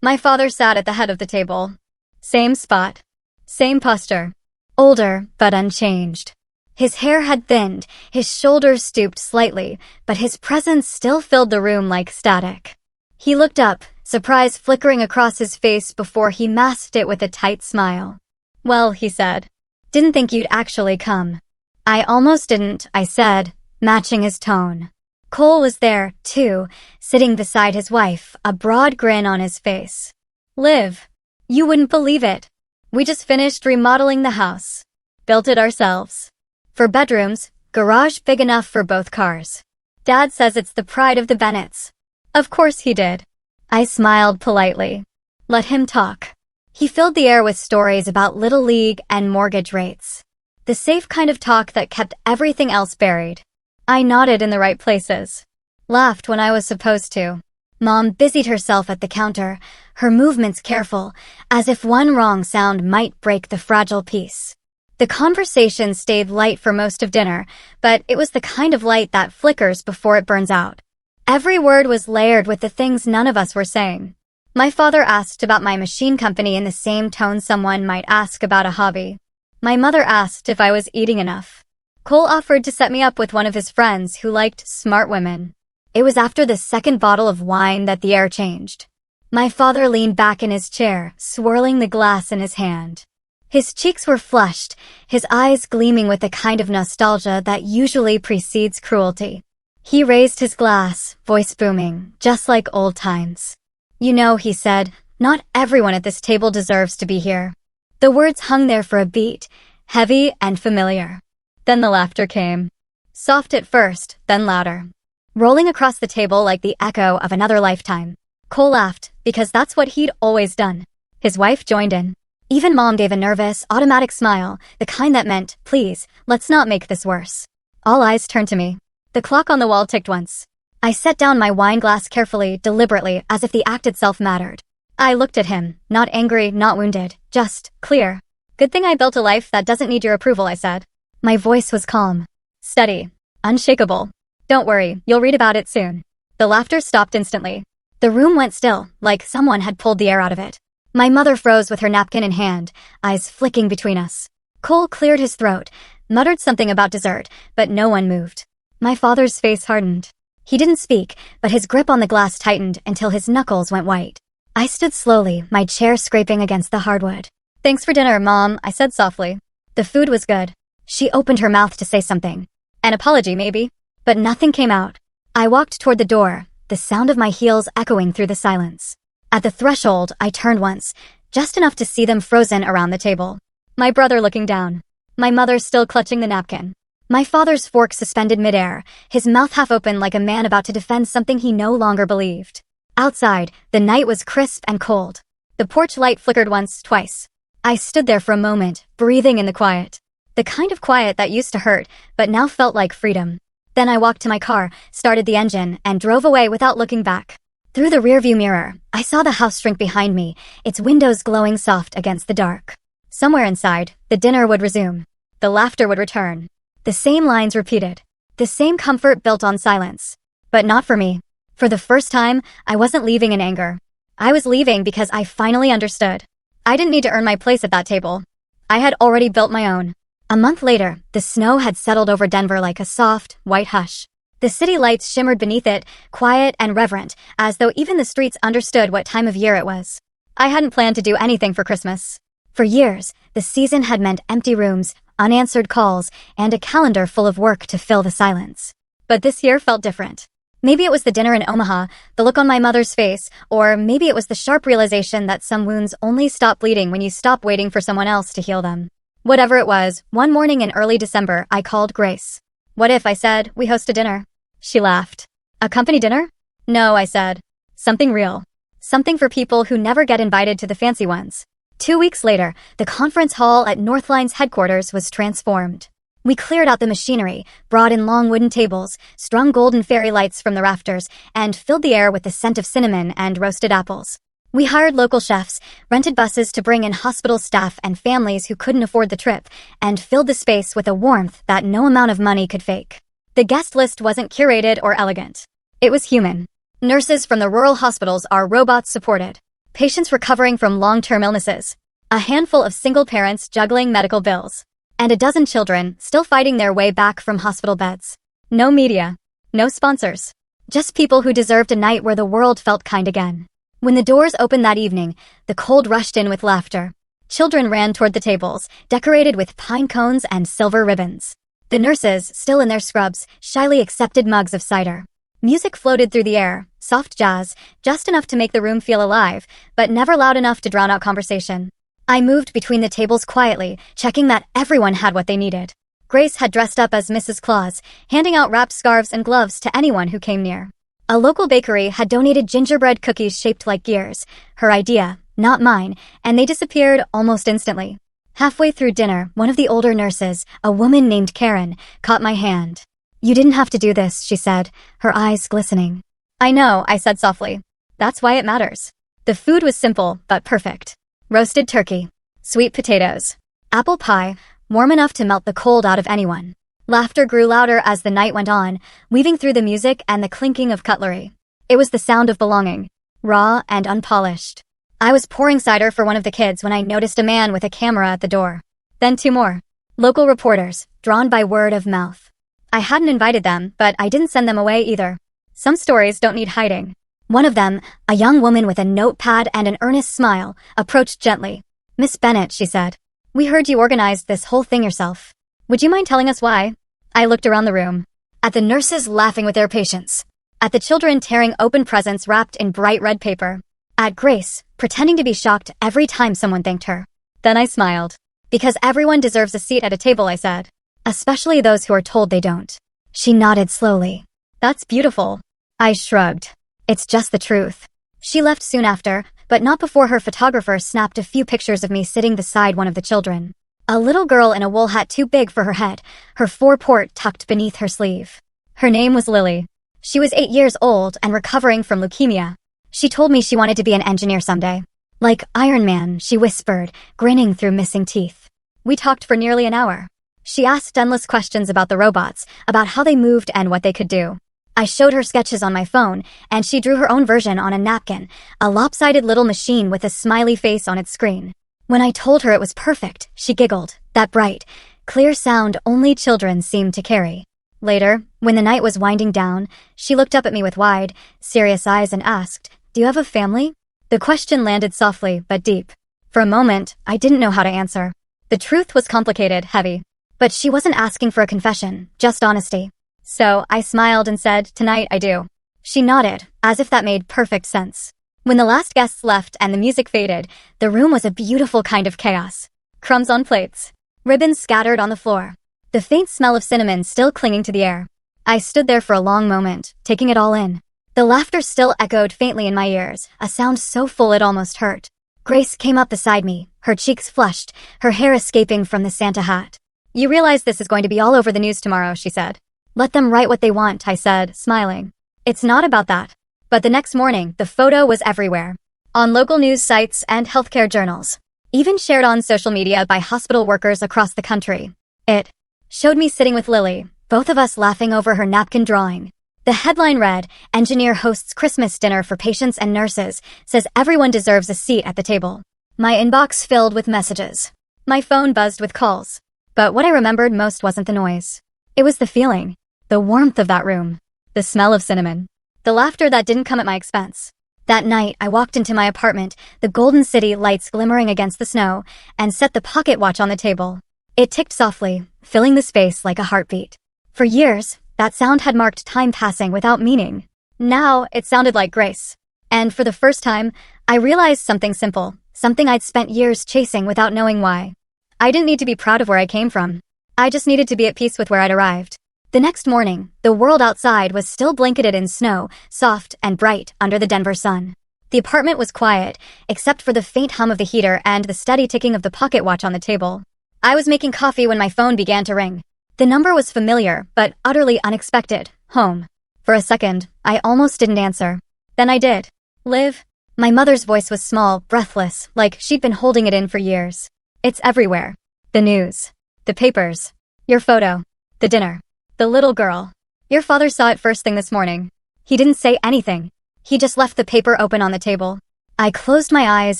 [SPEAKER 1] My father sat at the head of the table. Same spot, same posture. Older, but unchanged. His hair had thinned, his shoulders stooped slightly, but his presence still filled the room like static. He looked up, surprise flickering across his face before he masked it with a tight smile. "Well," he said, "didn't think you'd actually come." "I almost didn't," I said, matching his tone. Cole was there, too, sitting beside his wife, a broad grin on his face. "Liv, you wouldn't believe it. We just finished remodeling the house. Built it ourselves. For bedrooms, garage big enough for both cars. Dad says it's the pride of the Bennetts." Of course he did. I smiled politely. Let him talk. He filled the air with stories about Little League and mortgage rates. The safe kind of talk that kept everything else buried. I nodded in the right places. Laughed when I was supposed to. Mom busied herself at the counter, her movements careful, as if one wrong sound might break the fragile peace. The conversation stayed light for most of dinner, but it was the kind of light that flickers before it burns out. Every word was layered with the things none of us were saying. My father asked about my machine company in the same tone someone might ask about a hobby. My mother asked if I was eating enough. Cole offered to set me up with one of his friends who liked smart women. It was after the second bottle of wine that the air changed. My father leaned back in his chair, swirling the glass in his hand. His cheeks were flushed, his eyes gleaming with the kind of nostalgia that usually precedes cruelty. He raised his glass, voice booming, just like old times. "You know," he said, "not everyone at this table deserves to be here." The words hung there for a beat, heavy and familiar. Then the laughter came. Soft at first, then louder. Rolling across the table like the echo of another lifetime. Cole laughed, because that's what he'd always done. His wife joined in. Even Mom gave a nervous, automatic smile, the kind that meant, "Please, let's not make this worse." All eyes turned to me. The clock on the wall ticked once. I set down my wine glass carefully, deliberately, as if the act itself mattered. I looked at him, not angry, not wounded, just clear. "Good thing I built a life that doesn't need your approval," I said. My voice was calm, steady, unshakable. "Don't worry, you'll read about it soon." The laughter stopped instantly. The room went still, like someone had pulled the air out of it. My mother froze with her napkin in hand, eyes flicking between us. Cole cleared his throat, muttered something about dessert, but no one moved. My father's face hardened. He didn't speak, but his grip on the glass tightened until his knuckles went white. I stood slowly, my chair scraping against the hardwood. "Thanks for dinner, Mom," I said softly. The food was good. She opened her mouth to say something. An apology, maybe. But nothing came out. I walked toward the door, the sound of my heels echoing through the silence. At the threshold, I turned once, just enough to see them frozen around the table. My brother looking down. My mother still clutching the napkin. My father's fork suspended midair, his mouth half open like a man about to defend something he no longer believed. Outside, the night was crisp and cold. The porch light flickered once, twice. I stood there for a moment, breathing in the quiet. The kind of quiet that used to hurt, but now felt like freedom. Then I walked to my car, started the engine, and drove away without looking back. Through the rearview mirror, I saw the house shrink behind me, its windows glowing soft against the dark. Somewhere inside, the dinner would resume. The laughter would return. The same lines repeated. The same comfort built on silence. But not for me. For the first time, I wasn't leaving in anger. I was leaving because I finally understood. I didn't need to earn my place at that table. I had already built my own. A month later, the snow had settled over Denver like a soft, white hush. The city lights shimmered beneath it, quiet and reverent, as though even the streets understood what time of year it was. I hadn't planned to do anything for Christmas. For years, the season had meant empty rooms, unanswered calls, and a calendar full of work to fill the silence. But this year felt different. Maybe it was the dinner in Omaha, the look on my mother's face, or maybe it was the sharp realization that some wounds only stop bleeding when you stop waiting for someone else to heal them. Whatever it was, one morning in early December, I called Grace. "What if," I said, "we host a dinner?" She laughed. "A company dinner?" "No," I said. "Something real. Something for people who never get invited to the fancy ones." 2 weeks later, the conference hall at Northline's headquarters was transformed. We cleared out the machinery, brought in long wooden tables, strung golden fairy lights from the rafters, and filled the air with the scent of cinnamon and roasted apples. We hired local chefs, rented buses to bring in hospital staff and families who couldn't afford the trip, and filled the space with a warmth that no amount of money could fake. The guest list wasn't curated or elegant. It was human. Nurses from the rural hospitals are robots-supported. Patients recovering from long-term illnesses. A handful of single parents juggling medical bills. And a dozen children still fighting their way back from hospital beds. No media. No sponsors. Just people who deserved a night where the world felt kind again. When the doors opened that evening, the cold rushed in with laughter. Children ran toward the tables, decorated with pine cones and silver ribbons. The nurses, still in their scrubs, shyly accepted mugs of cider. Music floated through the air, soft jazz, just enough to make the room feel alive, but never loud enough to drown out conversation. I moved between the tables quietly, checking that everyone had what they needed. Grace had dressed up as Mrs. Claus, handing out wrapped scarves and gloves to anyone who came near. A local bakery had donated gingerbread cookies shaped like gears, her idea, not mine, and they disappeared almost instantly. Halfway through dinner, one of the older nurses, a woman named Karen, caught my hand. "You didn't have to do this," she said, her eyes glistening. "I know," I said softly. "That's why it matters." The food was simple, but perfect. Roasted turkey, sweet potatoes, apple pie, warm enough to melt the cold out of anyone. Laughter grew louder as the night went on, weaving through the music and the clinking of cutlery. It was the sound of belonging, raw and unpolished. I was pouring cider for one of the kids when I noticed a man with a camera at the door. Then 2 more. Local reporters, drawn by word of mouth. I hadn't invited them, but I didn't send them away either. Some stories don't need hiding. One of them, a young woman with a notepad and an earnest smile, approached gently. "Miss Bennett," she said, "we heard you organized this whole thing yourself. Would you mind telling us why?" I looked around the room. At the nurses laughing with their patients. At the children tearing open presents wrapped in bright red paper. At Grace, pretending to be shocked every time someone thanked her. Then I smiled. "Because everyone deserves a seat at a table," I said. "Especially those who are told they don't." She nodded slowly. "That's beautiful." I shrugged. "It's just the truth." She left soon after, but not before her photographer snapped a few pictures of me sitting beside one of the children. A little girl in a wool hat too big for her head, her foreport tucked beneath her sleeve. Her name was Lily. She was 8 years old and recovering from leukemia. She told me she wanted to be an engineer someday. Like Iron Man, she whispered, grinning through missing teeth. We talked for nearly an hour. She asked endless questions about the robots, about how they moved and what they could do. I showed her sketches on my phone, and she drew her own version on a napkin, a lopsided little machine with a smiley face on its screen. When I told her it was perfect, she giggled, that bright, clear sound only children seemed to carry. Later, when the night was winding down, she looked up at me with wide, serious eyes and asked, "Do you have a family?" The question landed softly but deep. For a moment, I didn't know how to answer. The truth was complicated, heavy. But she wasn't asking for a confession, just honesty. So I smiled and said, "Tonight I do." She nodded, as if that made perfect sense. When the last guests left and the music faded, the room was a beautiful kind of chaos. Crumbs on plates. Ribbons scattered on the floor. The faint smell of cinnamon still clinging to the air. I stood there for a long moment, taking it all in. The laughter still echoed faintly in my ears, a sound so full it almost hurt. Grace came up beside me, her cheeks flushed, her hair escaping from the Santa hat. "You realize this is going to be all over the news tomorrow," she said. "Let them write what they want," I said, smiling. "It's not about that." But the next morning, the photo was everywhere. On local news sites and healthcare journals. Even shared on social media by hospital workers across the country. It showed me sitting with Lily, both of us laughing over her napkin drawing. The headline read, "Engineer hosts Christmas dinner for patients and nurses, says everyone deserves a seat at the table." My inbox filled with messages. My phone buzzed with calls. But what I remembered most wasn't the noise. It was the feeling. The warmth of that room. The smell of cinnamon. The laughter that didn't come at my expense. That night, I walked into my apartment, the Golden City lights glimmering against the snow, and set the pocket watch on the table. It ticked softly, filling the space like a heartbeat. For years, that sound had marked time passing without meaning. Now, it sounded like grace. And for the first time, I realized something simple, something I'd spent years chasing without knowing why. I didn't need to be proud of where I came from. I just needed to be at peace with where I'd arrived. The next morning, the world outside was still blanketed in snow, soft and bright under the Denver sun. The apartment was quiet, except for the faint hum of the heater and the steady ticking of the pocket watch on the table. I was making coffee when my phone began to ring. The number was familiar, but utterly unexpected. Home. For a second, I almost didn't answer. Then I did. Liv? My mother's voice was small, breathless, like she'd been holding it in for years. It's everywhere. The news. The papers. Your photo. The dinner. The little girl. Your father saw it first thing this morning. He didn't say anything. He just left the paper open on the table. I closed my eyes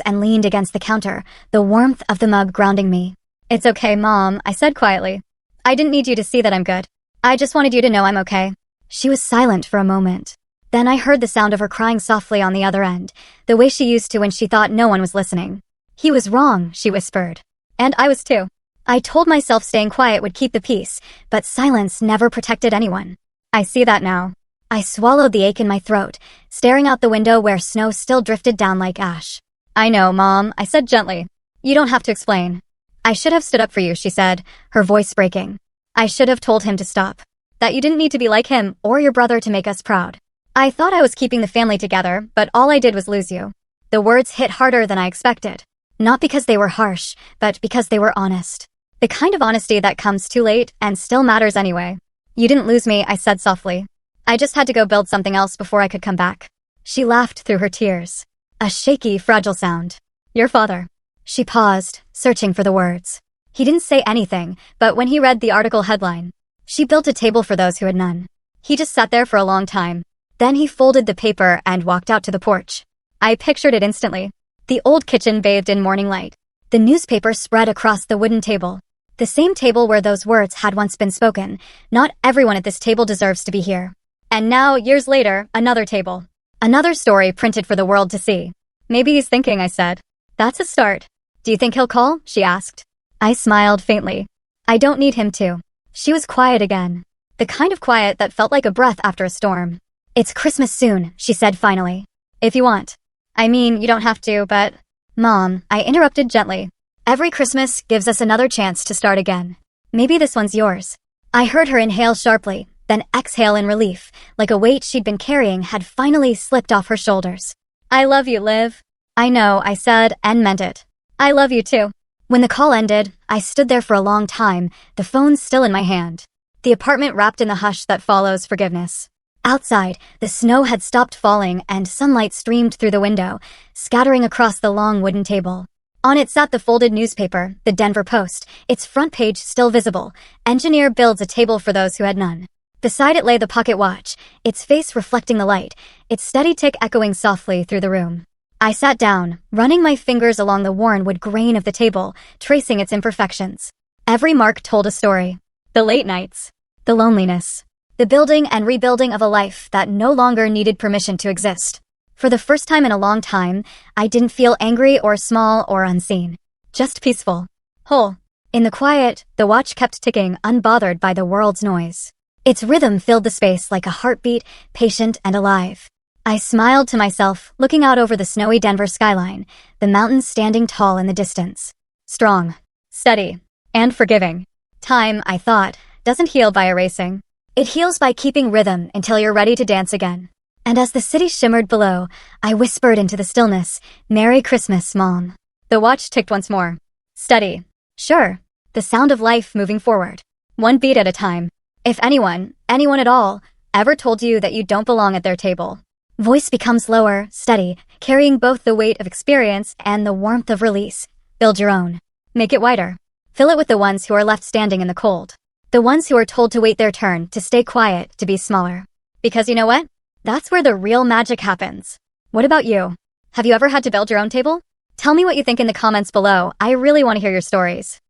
[SPEAKER 1] and leaned against the counter, the warmth of the mug grounding me. It's okay, Mom, I said quietly. I didn't need you to see that I'm good. I just wanted you to know I'm okay. She was silent for a moment. Then I heard the sound of her crying softly on the other end, the way she used to when she thought no one was listening. He was wrong, she whispered. And I was too. I told myself staying quiet would keep the peace, but silence never protected anyone. I see that now. I swallowed the ache in my throat, staring out the window where snow still drifted down like ash. I know, Mom, I said gently. You don't have to explain. I should have stood up for you, she said, her voice breaking. I should have told him to stop. That you didn't need to be like him or your brother to make us proud. I thought I was keeping the family together, but all I did was lose you. The words hit harder than I expected. Not because they were harsh, but because they were honest. The kind of honesty that comes too late and still matters anyway. You didn't lose me, I said softly. I just had to go build something else before I could come back. She laughed through her tears. A shaky, fragile sound. Your father. She paused, searching for the words. He didn't say anything, but when he read the article headline, she built a table for those who had none. He just sat there for a long time. Then he folded the paper and walked out to the porch. I pictured it instantly. The old kitchen bathed in morning light. The newspaper spread across the wooden table. The same table where those words had once been spoken. Not everyone at this table deserves to be here. And now, years later, another table. Another story printed for the world to see. Maybe he's thinking, I said. That's a start. Do you think he'll call? She asked. I smiled faintly. I don't need him to. She was quiet again. The kind of quiet that felt like a breath after a storm. It's Christmas soon, she said finally. If you want. I mean, you don't have to, but... Mom, I interrupted gently. Every Christmas gives us another chance to start again. Maybe this one's yours. I heard her inhale sharply, then exhale in relief, like a weight she'd been carrying had finally slipped off her shoulders. I love you, Liv. I know, I said, and meant it. I love you too. When the call ended, I stood there for a long time, the phone still in my hand. The apartment wrapped in the hush that follows forgiveness. Outside, the snow had stopped falling and sunlight streamed through the window, scattering across the long wooden table. On it sat the folded newspaper, the Denver Post, its front page still visible. Engineer builds a table for those who had none. Beside it lay the pocket watch, its face reflecting the light, its steady tick echoing softly through the room. I sat down, running my fingers along the worn wood grain of the table, tracing its imperfections. Every mark told a story. The late nights. The loneliness. The building and rebuilding of a life that no longer needed permission to exist. For the first time in a long time, I didn't feel angry or small or unseen. Just peaceful. Whole. In the quiet, the watch kept ticking, unbothered by the world's noise. Its rhythm filled the space like a heartbeat, patient and alive. I smiled to myself, looking out over the snowy Denver skyline, the mountains standing tall in the distance. Strong, steady, and forgiving. Time, I thought, doesn't heal by erasing. It heals by keeping rhythm until you're ready to dance again. And as the city shimmered below, I whispered into the stillness, Merry Christmas, Mom. The watch ticked once more. Steady. Sure. The sound of life moving forward. One beat at a time. If anyone at all, ever told you that you don't belong at their table. Voice becomes lower, steady, carrying both the weight of experience and the warmth of release. Build your own. Make it wider. Fill it with the ones who are left standing in the cold. The ones who are told to wait their turn, to stay quiet, to be smaller. Because you know what? That's where the real magic happens. What about you? Have you ever had to build your own table? Tell me what you think in the comments below. I really want to hear your stories.